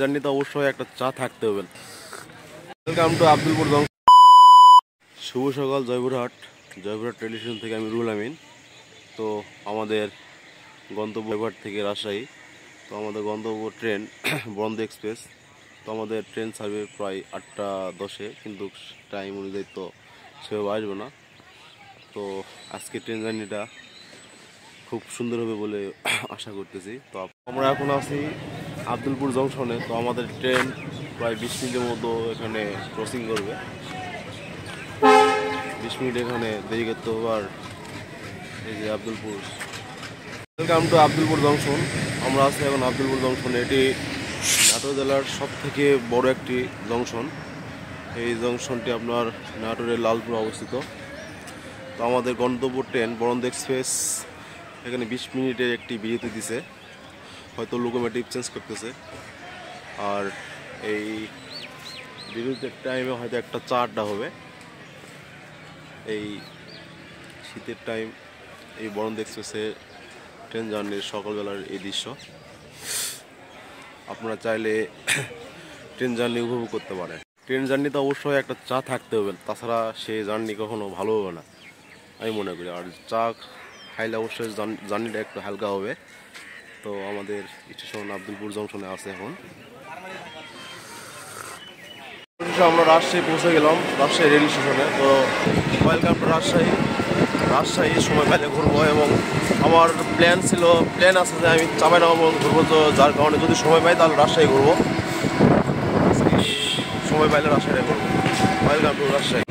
জার্নিতে অবশ্যই একটা চা থাকতে হবে। Welcome to Abdulpur junction. শুভ সকাল জয়পুরহাট রেল স্টেশন থেকে আমি রুহুল আমিন। তো আমাদের গন্তব্য জয়পুরহাট থেকে রাজশাহী। তো আমাদের গন্তব্য ট্রেন বন্দে এক্সপ্রেস। তো আমাদের ট্রেন ছাড়বে প্রায় 8:10, কিন্তু টাইম অনুযায়ী তো সেভাবে আসবে না। তো আজকে ট্রেন জার্নিটা খুব সুন্দর হবে বলে আশা করতেছি। তো আমরা এখন আছি আব্দুলপুর জংশনে। তো আমাদের ট্রেন প্রায় 20 মিনিটের মতো এখানে ক্রসিং করবে। 20 মিনিট এখানে দেরি করতে হবে। আর এই যে Abdulpur, welcome to Abdulpur junction. আমরা আছি এখন আব্দুলপুর জংশনে। এটি নাটোর জেলার সব থেকে বড় একটি জংশন। এই জংশনটি আপনার নাটোরের লালপুর অবস্থিত। তো আমাদের গন্তব্য ট্রেন বন্দে এক্সপ্রেস এখানে 20 মিনিটের একটি বিরতি দিছে, হয়তো লোকোমোটিভ চেঞ্জ করতেছে। আর এই বিরতির টাইমে হয়তো একটা চা আড্ডা হবে। এই শীতের টাইম এই বন্দে এক্সপ্রেসে ট্রেন জার্নির সকালবেলার এই দৃশ্য আপনারা চাইলে ট্রেন জার্নি উপভোগ করতে পারেন। ট্রেন জার্নিতে অবশ্যই একটা চা থাকতে হবে, তাছাড়া সেই জার্নি কখনো ভালো হবে না আমি মনে করি। আর চা খাইলে অবশ্যই জার্নিটা একটু হালকা হবে। তো আমাদের স্টেশন আব্দুলপুর জংশনে আছে এখন। আমরা রাজশাহী পৌঁছে গেলাম, রাজশাহী রেল স্টেশনে। তো ওয়েলকাম টু রাজশাহী সময় পেলে ঘুরবো। এবং আমার প্ল্যান আছে যে আমি চাঁপাইনবাবগঞ্জ ঘুরবো। তো যার কারণে যদি সময় পাই তাহলে রাজশাহী ঘুরবো, সময় পাইলে রাজশাহী ঘুরবো। Welcome to Rajshahi.